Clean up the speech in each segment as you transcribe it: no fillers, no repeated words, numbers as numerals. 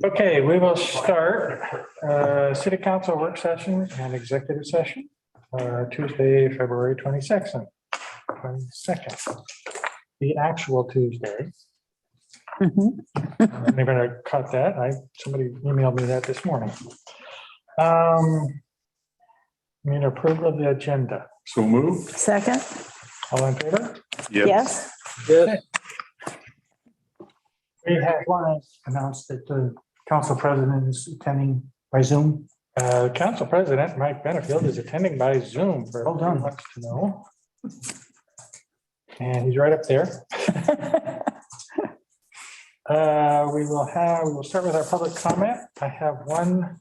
Okay, we will start city council work session and executive session, Tuesday, February 22nd. The actual Tuesday. They're gonna cut that. Somebody emailed me that this morning. Need approval of the agenda. So moved. Second, All in favor? yes. We have one announced that the council president is attending by Zoom. Council President Mike Benefield is attending by Zoom for Well done. everyone who wants to know. And he's right up there. We will start with our public comment. I have one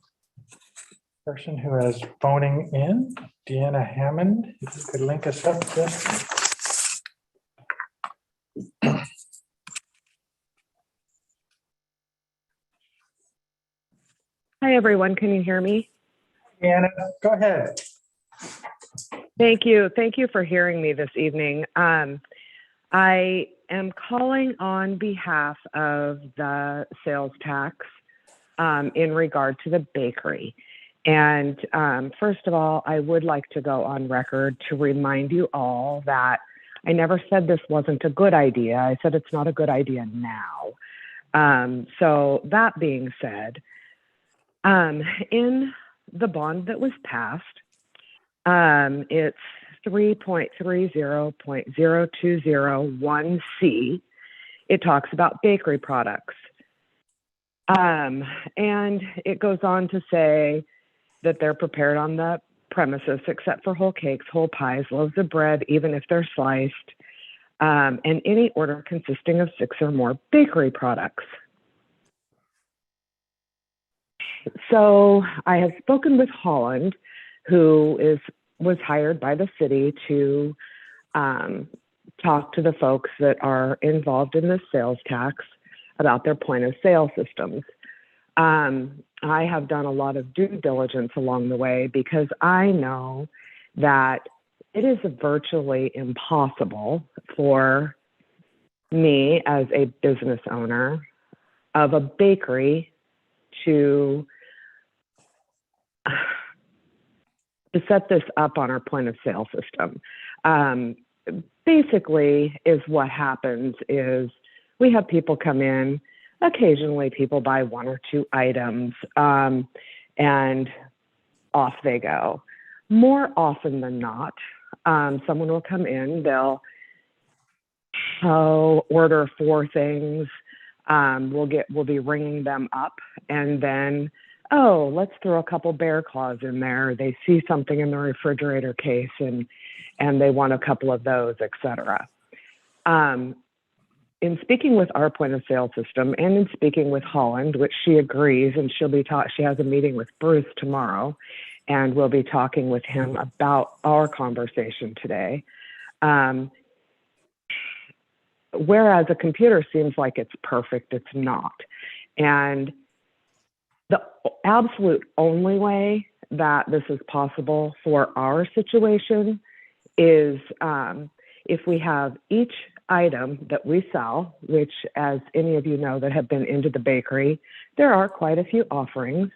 person who is phoning in, Deanna Hammond. If you could link us up just. Hi, everyone. Can you hear me? Deanna, go ahead. Thank you. Thank you for hearing me this evening. I am calling on behalf of the sales tax in regard to the bakery. And first of all, I would like to go on record to remind you all that I never said this wasn't a good idea. I said it's not a good idea now. So that being said, in the bond that was passed, it's 3.30.0201C. It talks about bakery products. And it goes on to say that they're prepared on the premises, except for whole cakes, whole pies, loaves of bread, even if they're sliced, and any order consisting of 6 or more bakery products. So I have spoken with Holland, who was hired by the city to talk to the folks that are involved in this sales tax about their point of sale systems. I have done a lot of due diligence along the way because I know that it is virtually impossible for me as a business owner of a bakery to set this up on our point of sale system. Basically is what happens is we have people come in, occasionally people buy 1 or 2 items, and off they go. More often than not, someone will come in, they'll order 4 things, we'll be ringing them up, and then, let's throw a couple bear claws in there. They see something in the refrigerator case and they want a couple of those, etc. In speaking with our point of sale system and in speaking with Holland, which she agrees, and she has a meeting with Bruce tomorrow, and we'll be talking with him about our conversation today. Whereas a computer seems like it's perfect, it's not. And the absolute only way that this is possible for our situation is if we have each item that we sell, which, as any of you know that have been into the bakery, there are quite a few offerings,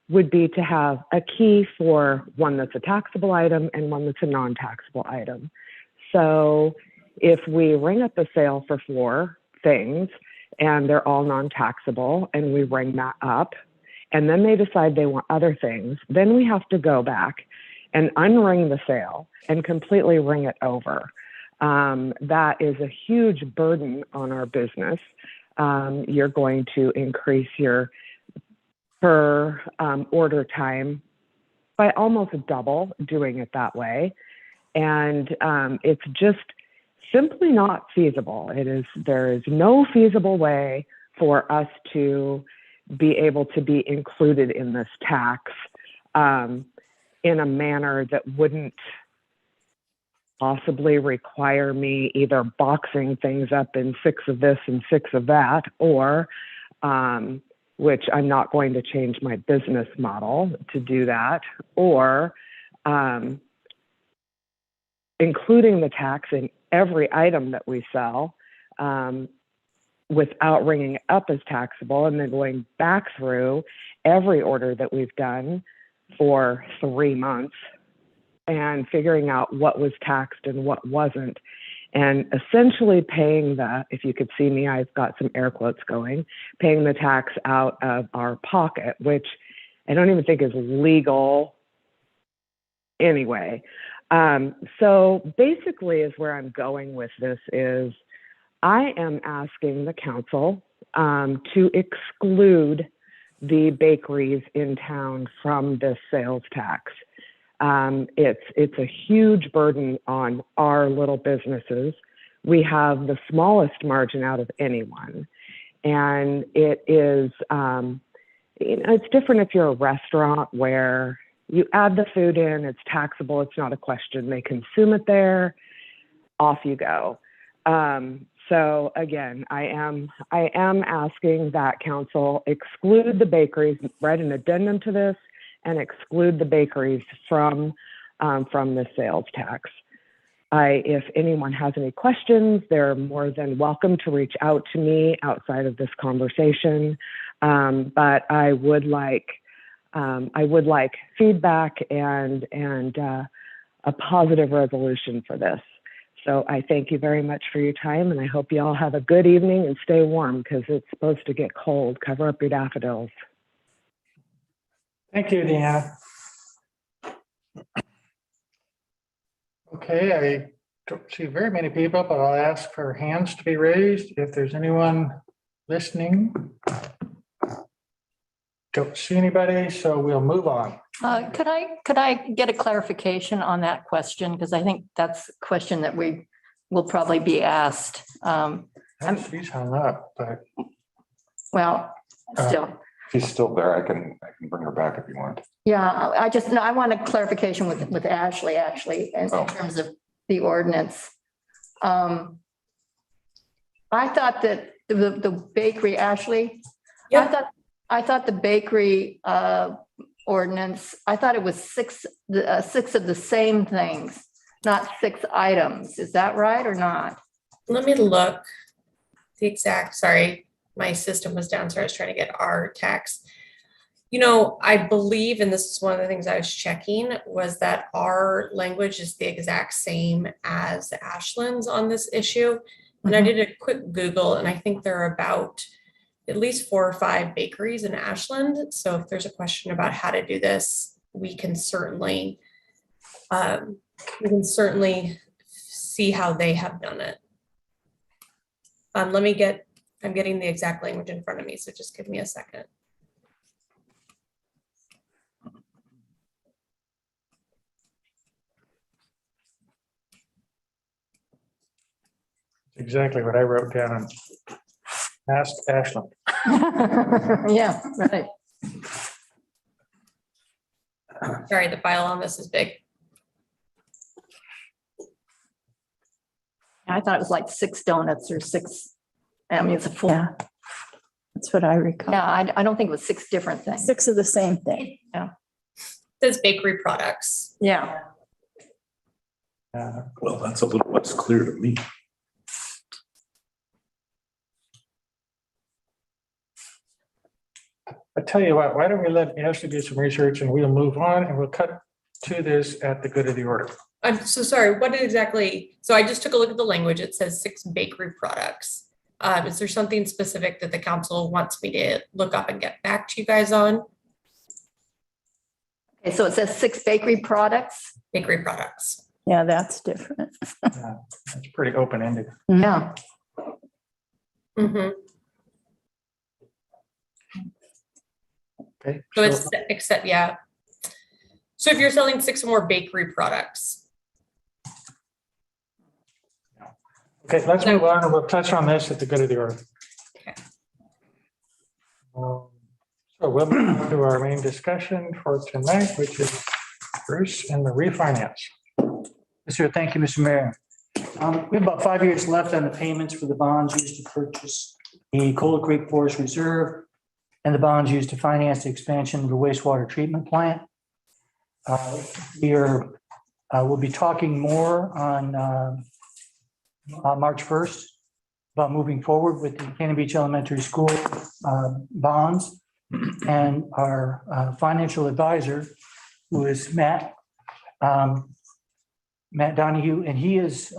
would be to have a key for one that's a taxable item and one that's a non-taxable item. So if we ring up a sale for 4 things and they're all non-taxable and we ring that up and then they decide they want other things, then we have to go back and unring the sale and completely ring it over. That is a huge burden on our business. You're going to increase your per order time by almost double doing it that way. And it's just simply not feasible. There is no feasible way for us to be able to be included in this tax in a manner that wouldn't possibly require me either boxing things up in 6 of this and 6 of that, or which I'm not going to change my business model to do that, or including the tax in every item that we sell, without ringing it up as taxable, and then going back through every order that we've done for 3 months and figuring out what was taxed and what wasn't, and essentially paying if you could see me, I've got some air quotes going, paying the tax out of our pocket, which I don't even think is legal anyway. So basically is where I'm going with this is I am asking the council to exclude the bakeries in town from this sales tax. It's a huge burden on our little businesses. We have the smallest margin out of anyone. And it is, it's different if you're a restaurant where you add the food in, it's taxable, it's not a question. They consume it there, off you go. So again, I am asking that council exclude the bakeries, write an addendum to this, and exclude the bakeries from the sales tax. If anyone has any questions, they're more than welcome to reach out to me outside of this conversation. But I would like feedback and a positive resolution for this. So I thank you very much for your time, and I hope you all have a good evening and stay warm because it's supposed to get cold. Cover up your daffodils. Thank you, Deanna. Okay, I don't see very many people, but I'll ask for hands to be raised if there's anyone listening. Don't see anybody, so we'll move on. Could I get a clarification on that question? Because I think that's a question that we will probably be asked. She's hung up, but Well, still, If she's still there, I can bring her back if you want. yeah, I want a clarification with Ashley, actually, in terms of the ordinance. I thought that the bakery, Ashley, I thought the bakery ordinance, I thought it was six of the same things, not 6 items. Is that right or not? Let me look the exact, sorry, my system was down, so I was trying to get our tax. You know, I believe, and this is one of the things I was checking, was that our language is the exact same as Ashland's on this issue. And I did a quick Google, and I think there are about at least 4 or 5 bakeries in Ashland. So if there's a question about how to do this, we can certainly see how they have done it. I'm getting the exact language in front of me, so just give me a second. exactly what I wrote down. Ask Ashland. Yeah, right. Sorry, the file on this is big. I thought it was like 6 donuts or 6. I mean, it's a full. Yeah, that's what I recall. Yeah, I don't think it was 6 different things. 6 of the same thing. It says bakery products. Yeah. Well, that's a little less clear to me. I tell you what, why don't we let Ashley do some research and we'll move on and we'll cut to this at the good of the order. I'm so sorry, what exactly? So I just took a look at the language. It says 6 bakery products. Is there something specific that the council wants me to look up and get back to you guys on? Okay, so it says 6 bakery products. Bakery products. Yeah, that's different. It's pretty open-ended. Yeah. Mm-hmm. Okay. So it's except, yeah. So if you're selling 6 or more bakery products. Okay, let's move on and we'll touch on this at the good of the order. Okay. So we'll move on to our main discussion for tonight, which is Bruce and the refinance. Sir, thank you, Mr. Mayor. We have about 5 years left on the payments for the bonds used to purchase the Coal Creek Forest Reserve and the bonds used to finance the expansion of the wastewater treatment plant. We'll be talking more on March 1st about moving forward with the Cannon Beach Elementary School bonds. And our financial advisor, who is Matt Donahue, and he has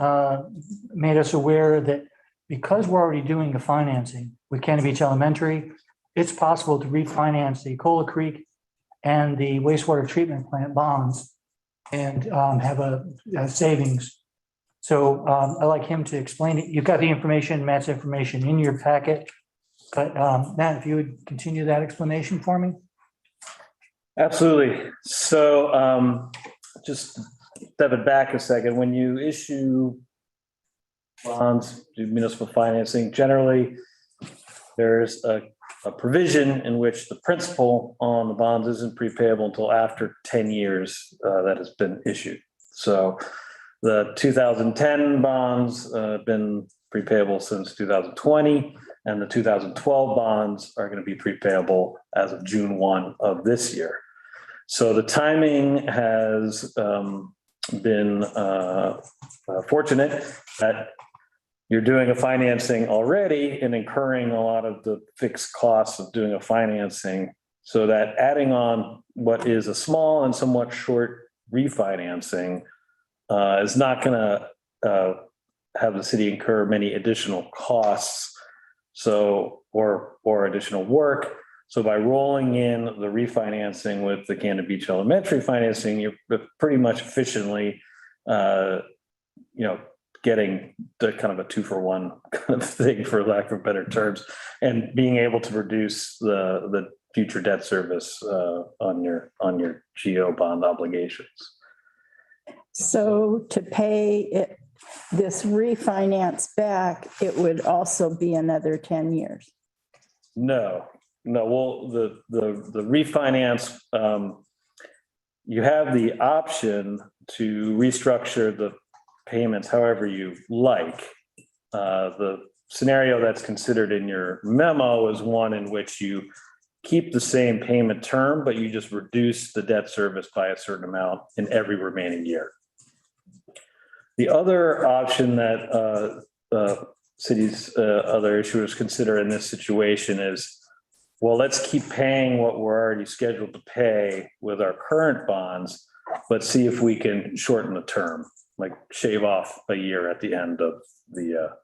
made us aware that because we're already doing the financing with Cannon Beach Elementary, it's possible to refinance the Cola Creek and the wastewater treatment plant bonds and have a savings. So I'd like him to explain it. You've got the information, Matt's information in your packet. But Matt, if you would continue that explanation for me? Absolutely. So just step it back a second. When you issue bonds, do municipal financing, generally there's a provision in which the principal on the bonds isn't prepayable until after 10 years that has been issued. So the 2010 bonds have been prepayable since 2020, and the 2012 bonds are going to be prepayable as of June 1 of this year. So the timing has been fortunate that you're doing a financing already and incurring a lot of the fixed costs of doing a financing, so that adding on what is a small and somewhat short refinancing is not going to have the city incur many additional costs, so or additional work. So by rolling in the refinancing with the Cannon Beach Elementary financing, you're pretty much efficiently, getting the kind of a 2-for-1 kind of thing, for lack of better terms, and being able to reduce the future debt service on your GO bond obligations. So to pay it, this refinance back, it would also be another 10 years. No. Well, the refinance, you have the option to restructure the payments however you like. The scenario that's considered in your memo is one in which you keep the same payment term, but you just reduce the debt service by a certain amount in every remaining year. The other option that cities, other issuers consider in this situation is, well, let's keep paying what we're already scheduled to pay with our current bonds, but see if we can shorten the term, like shave off a year at the end of the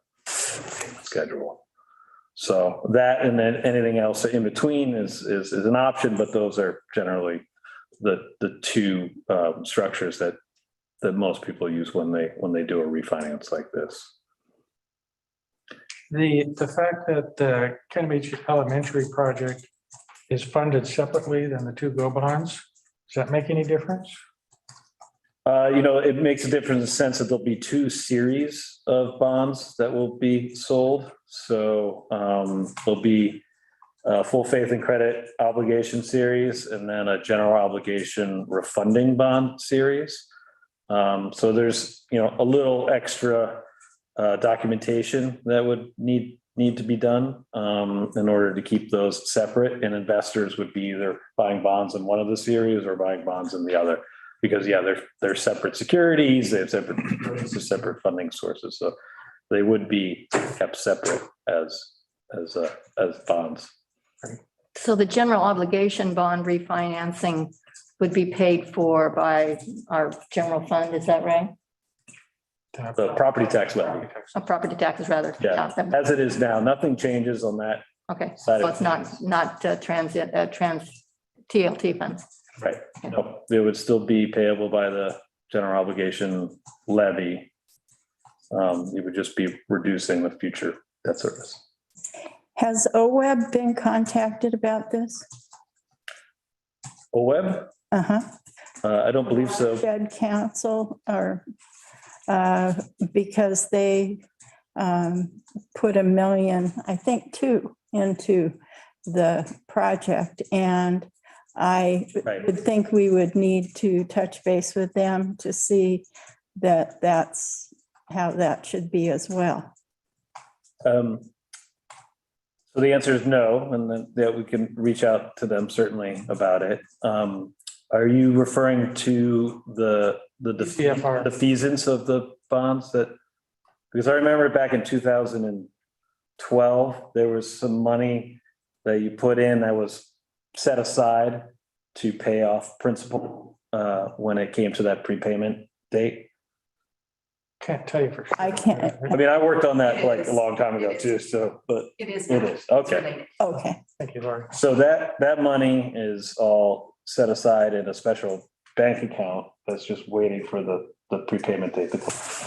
schedule. So that, and then anything else in between is an option, but those are generally the two structures that most people use when they do a refinance like this. The fact that the Cannon Beach Elementary project is funded separately than the two GO bonds, does that make any difference? It makes a difference in the sense that there'll be two series of bonds that will be sold. So there'll be a full faith and credit obligation series, and then a general obligation refunding bond series. So there's, a little extra documentation that would need to be done in order to keep those separate, and investors would be either buying bonds in one of the series or buying bonds in the other, because they're separate securities, they have separate funding sources, so they would be kept separate as bonds. So the general obligation bond refinancing would be paid for by our general fund, is that right? The property tax levy, Property taxes rather. yeah, as it is now, nothing changes on that. Okay, side so of it's not TLT funds. Right. No, it would still be payable by the general obligation levy. You would just be reducing the future debt service. Has OWEB been contacted about this? OWEB? Uh-huh. I don't believe so. Shed Council, or because they put $1 million, I think, into the project, and I Right. would think we would need to touch base with them to see that that's how that should be as well. So the answer is no, and then that we can reach out to them certainly about it. Are you referring to the CFR. defeasance of the bonds that, because I remember back in 2012, 12, there was some money that you put in that was set aside to pay off principal when it came to that prepayment date. Can't tell you for sure. I can't. I mean, I worked on that like a long time ago too, so, but It is. it is, okay. Okay, Thank you, Laurie. So that money is all set aside in a special bank account that's just waiting for the prepayment date to close.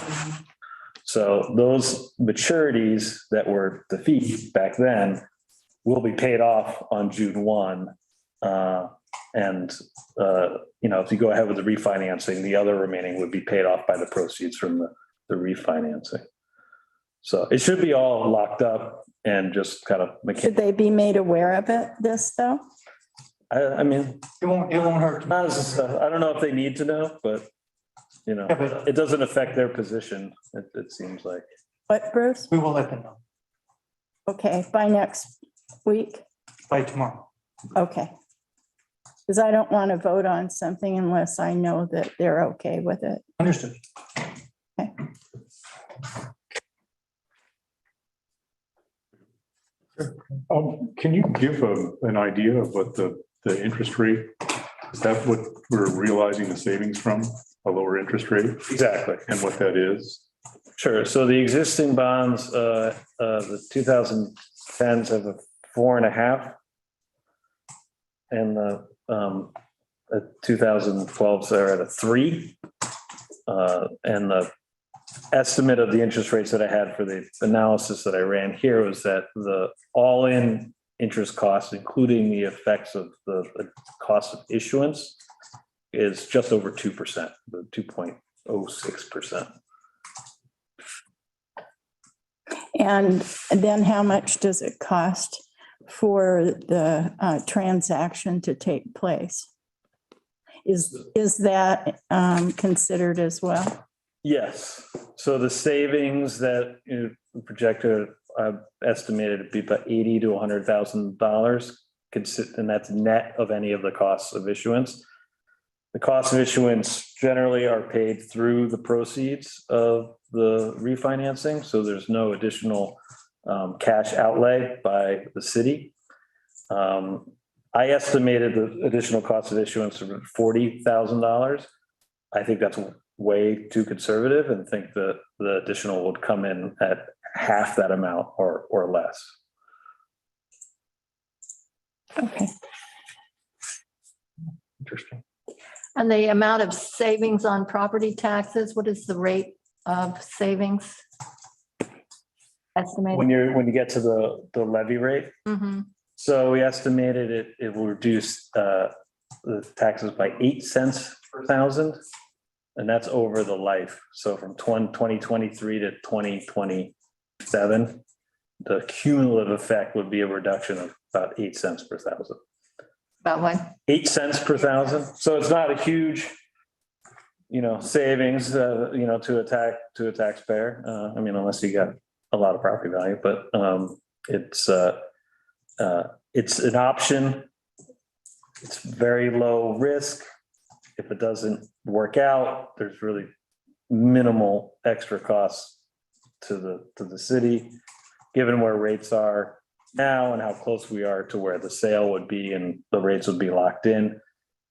So those maturities that were the fee back then will be paid off on June 1. If you go ahead with the refinancing, the other remaining would be paid off by the proceeds from the refinancing. So it should be all locked up and just kind of should mechanical. they be made aware of it, this though? I mean, It won't hurt. not as, I don't know if they need to know, but Yeah, but- it doesn't affect their position, it seems like. What, Bruce? We will let them know Okay, by next week? by tomorrow. Okay. Because I don't want to vote on something unless I know that they're okay with it. Understood. Can you give an idea of what the interest rate? Is that what we're realizing the savings from, a lower interest rate, Exactly. and what that is? Sure. So the existing bonds, the 2010s have a 4.5. And the 2012s are at a 3. And the estimate of the interest rates that I had for the analysis that I ran here was that the all-in interest costs, including the effects of the cost of issuance, is just over 2%, the 2.06%. And then how much does it cost for the transaction to take place? Is that considered as well? Yes, so the savings that you projected, I've estimated to be about $80,000 to $100,000, and that's net of any of the costs of issuance. The costs of issuance generally are paid through the proceeds of the refinancing, so there's no additional cash outlay by the city. I estimated the additional cost of issuance of $40,000. I think that's way too conservative and think that the additional would come in at half that amount or less. Okay. Interesting. And the amount of savings on property taxes, what is the rate of savings? Estimated? When you get to the levy rate, Mhm. so we estimated it will reduce the taxes by 8 cents per thousand. And that's over the life. So from 2023 to 2027, the cumulative effect would be a reduction of about 8 cents per thousand. About what? 8 cents per thousand. So it's not a huge, savings, to a taxpayer. I mean, unless you got a lot of property value, but it's an option. It's very low risk. If it doesn't work out, there's really minimal extra costs to the city, given where rates are now and how close we are to where the sale would be and the rates would be locked in.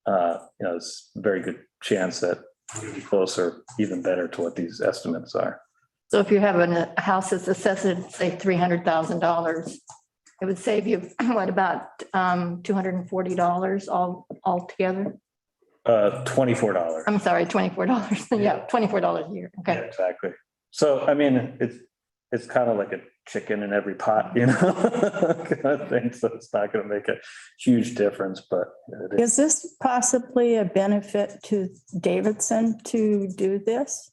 It's a very good chance that we'd be closer, even better to what these estimates are. So if you have a house that's assessed at, say, $300,000, it would save you, what, about $240 altogether? $24. I'm sorry, $24. Yeah, $24 a year. Yeah, Okay. exactly. So, I mean, it's kind of like a chicken in every pot, kind of thing. So it's not going to make a huge difference, but it is. Is this possibly a benefit to Davidson to do this?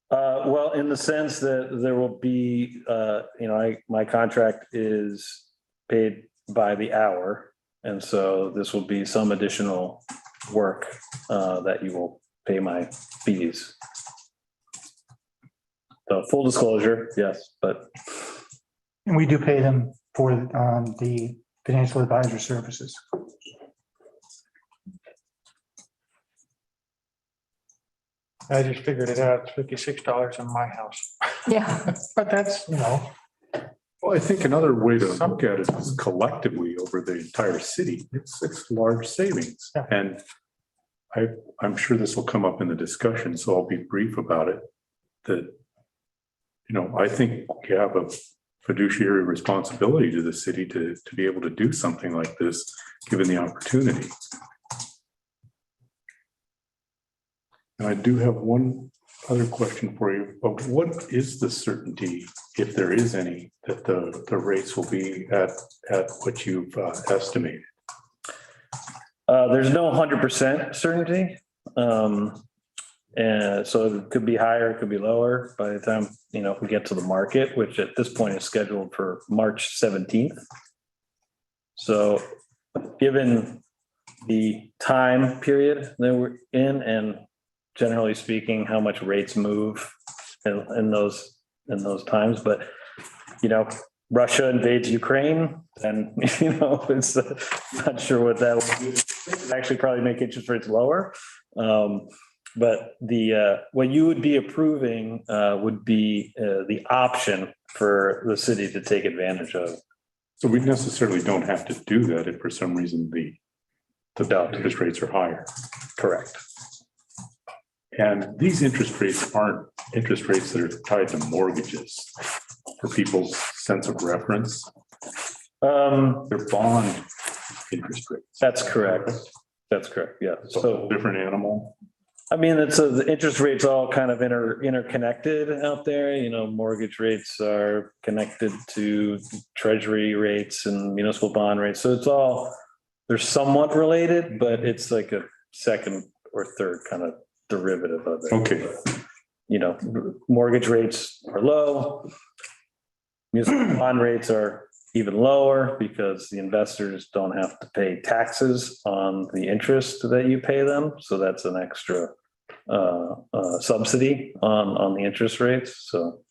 Well, in the sense that there will be, my contract is paid by the hour. And so this will be some additional work that you will pay my fees. So full disclosure, yes, but And we do pay them for the financial advisor services. I just figured it out. It's $56 in my house. Yeah. But that's, Well, I think another way to look at it is collectively over the entire city, it's large savings. Yeah. And I'm sure this will come up in the discussion, so I'll be brief about it. That, I think we have a fiduciary responsibility to the city to be able to do something like this, given the opportunity. And I do have one other question for you. But what is the certainty, if there is any, that the rates will be at what you've estimated? There's no 100% certainty. And so it could be higher, it could be lower by the time, we get to the market, which at this point is scheduled for March 17th. So given the time period that we're in, and generally speaking, how much rates move in those times, but Russia invades Ukraine, and it's not sure what that will do. It'd actually probably make interest rates lower. But what you would be approving would be the option for the city to take advantage of. So we necessarily don't have to do that if for some reason the interest rates are higher. Correct. And these interest rates aren't interest rates that are tied to mortgages for people's sense of reference. They're bond interest rates. That's correct. That's correct. Yeah. So different animal. I mean, the interest rates all kind of interconnected out there. Mortgage rates are connected to treasury rates and municipal bond rates. So they're somewhat related, but it's like a second or third kind of derivative of it. Okay. Mortgage rates are low. Municipal bond rates are even lower because the investors don't have to pay taxes on the interest that you pay them. So that's an extra subsidy on the interest rates. So,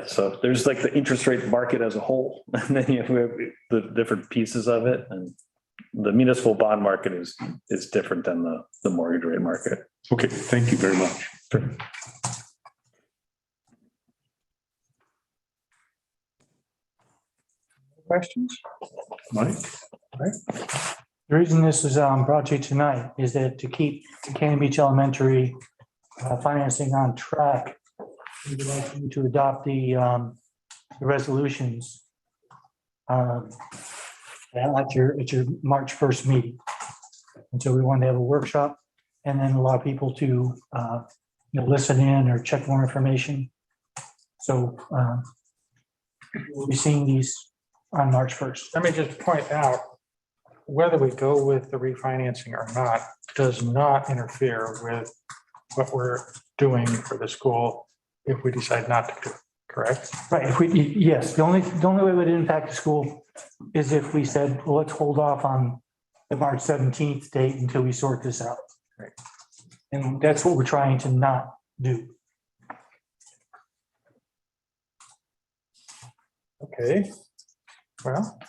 so there's like the interest rate market as a whole, and then you have the different pieces of it. And the municipal bond market is different than the mortgage rate market. Okay, thank you very much. Sure. Questions? Mike? The reason this is brought to you tonight is that to keep Cannon Beach Elementary financing on track, we would like you to adopt the resolutions at your March 1st meeting. And so we want to have a workshop and then allow people to listen in or check more information. So we'll be seeing these on March 1st. Let me just point out, whether we go with the refinancing or not does not interfere with what we're doing for the school if we decide not to do it, correct? Right, yes, the only way it would impact the school is if we said, well, let's hold off on the March 17th date until we sort this out. Right. And that's what we're trying to not do. Okay, well,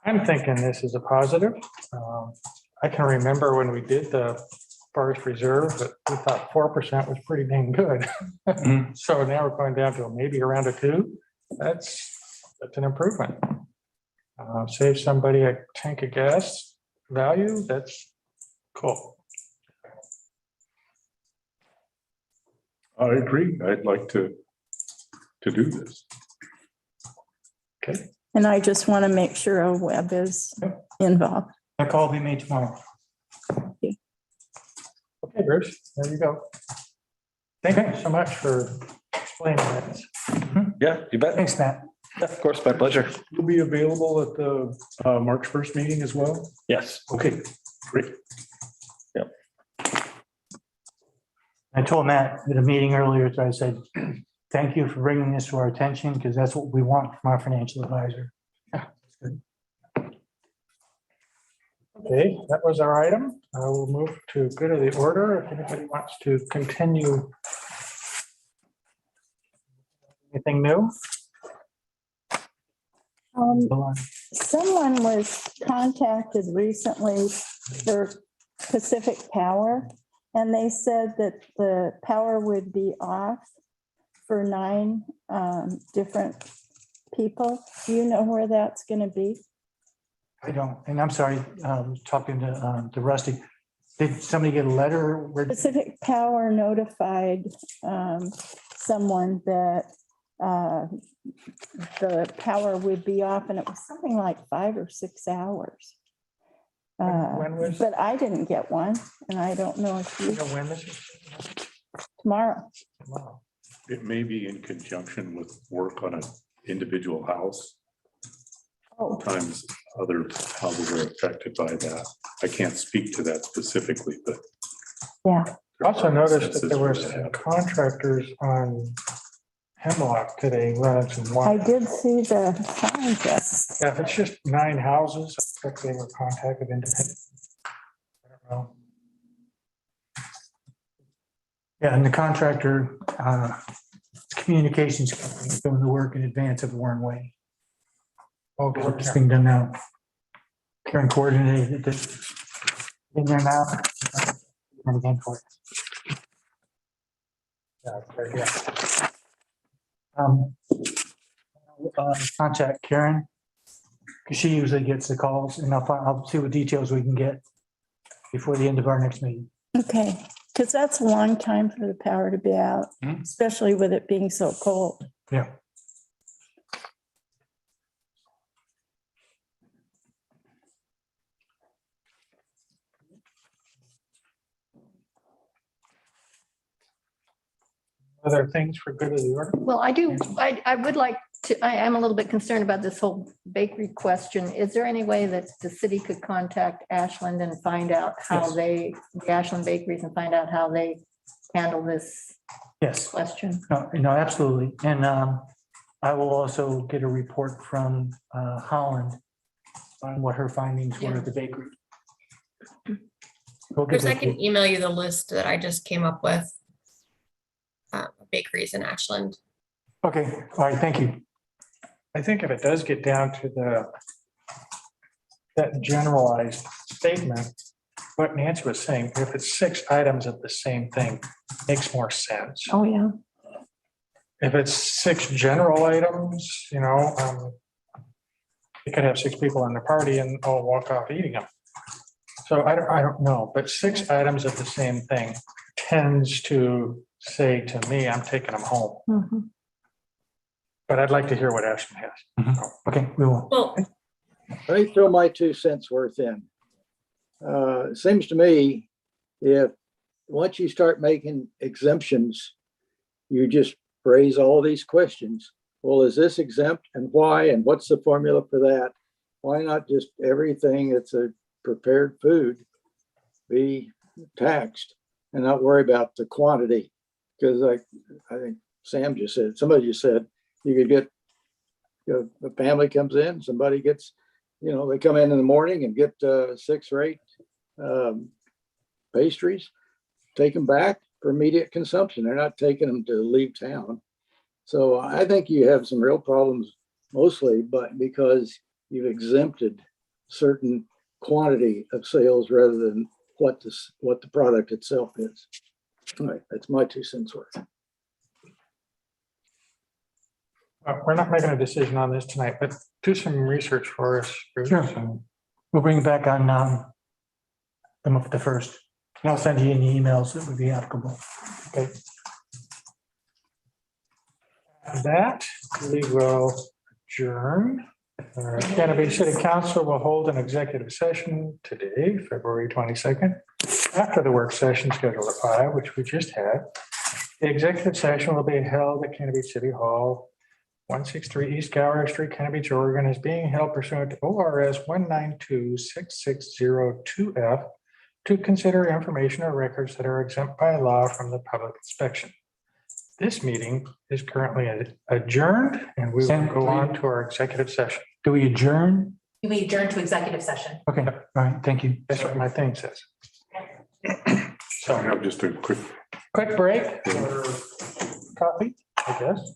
I'm thinking this is a positive. I can remember when we did the forest reserve, that we thought 4% was pretty dang good. So now we're going down to maybe around a 2. That's an improvement. Save somebody a tank of gas value. That's cool. I agree. I'd like to do this. Okay. And I just want to make sure a web is involved. That call will be made tomorrow. Okay, Bruce, there you go. Thank you so much for explaining that. Yeah, you bet. Thanks, Matt. Yeah, of course, my pleasure. You'll be available at the March 1st meeting as well? Yes. Okay, great. I told Matt at a meeting earlier, I said, thank you for bringing this to our attention because that's what we want from our financial advisor. Okay, that was our item. We'll move to good of the order. If anybody wants to continue. Anything new? Someone was contacted recently for Pacific Power, and they said that the power would be off for 9 different people. Do you know where that's going to be? I don't, and I'm sorry, talking to Rusty. Did somebody get a letter? Where? Pacific Power notified someone that the power would be off, and it was something like 5 or 6 hours. When was- But I didn't get one, and I don't know if You you, know when this is? tomorrow. Tomorrow. It may be in conjunction with work on an individual house. Oh, Sometimes other houses are affected by that. I can't speak to that specifically, but. yeah. I also noticed that there were instances where some that contractors on Hemlock today running some I water. did see the signs, yes. Yeah, if it's just 9 houses, I think they were contacted independent. I don't know. Yeah, and the contractor, communications company is doing the work in advance of Warren Way. Oh, Work's being done now. Karen coordinated it. In there now. And again for it. yeah. Contact Karen. Because she usually gets the calls, and I'll see what details we can get before the end of our next meeting. Okay, because that's a long time for the power to be out, Hmm. especially with it being so cold. Yeah. Other things for good of the order? Well, I would like to, I am a little bit concerned about this whole bakery question. Is there any way that the city could contact Ashland and find out how Yes. the Ashland Bakeries and find out how they handle this Yes. question? No, absolutely. And I will also get a report from Holland on what her findings were at the bakery. We'll get Chris, I that can to you. email you the list that I just came up with. Bakeries in Ashland. Okay, all right, thank you. I think if it does get down to that generalized statement, what Nancy was saying, if it's 6 items of the same thing, makes more sense. Oh, yeah. If it's 6 general items, you could have 6 people in the party and all walk off eating them. So I don't know, but 6 items of the same thing tends to say to me, I'm taking them home. Mhm. But I'd like to hear what Ashland has. Okay, we will. Well, Let me throw my 2 cents worth in. It seems to me if, once you start making exemptions, you just raise all these questions. Well, is this exempt and why? And what's the formula for that? Why not just everything that's a prepared food be taxed and not worry about the quantity? Because I think Sam just said, somebody just said, you could get, a family comes in, somebody gets, they come in the morning and get 6 or 8 pastries, take them back for immediate consumption. They're not taking them to leave town. So I think you have some real problems mostly, but because you've exempted certain quantity of sales rather than what the product itself is. All right, that's my 2 cents worth. We're not making a decision on this tonight, but do some research for us. Bruce. Sure. We'll bring it back on the first. And I'll send you any emails that would be applicable. Okay. And that, we will adjourn. Canterbury City Council will hold an executive session today, February 22nd, after the work session scheduled at 5, which we just had. The executive session will be held at Canterbury City Hall, 163 East Gower Street, Canterbury Beach, Oregon, is being held pursuant to ORS 1926602F to consider information or records that are exempt by law from the public inspection. This meeting is currently adjourned, and we will Sam, go on to our executive session. Do we adjourn? We adjourn to executive session. Okay, all right, thank you. That's what my thing says. I have just a quick Quick break for coffee, I guess.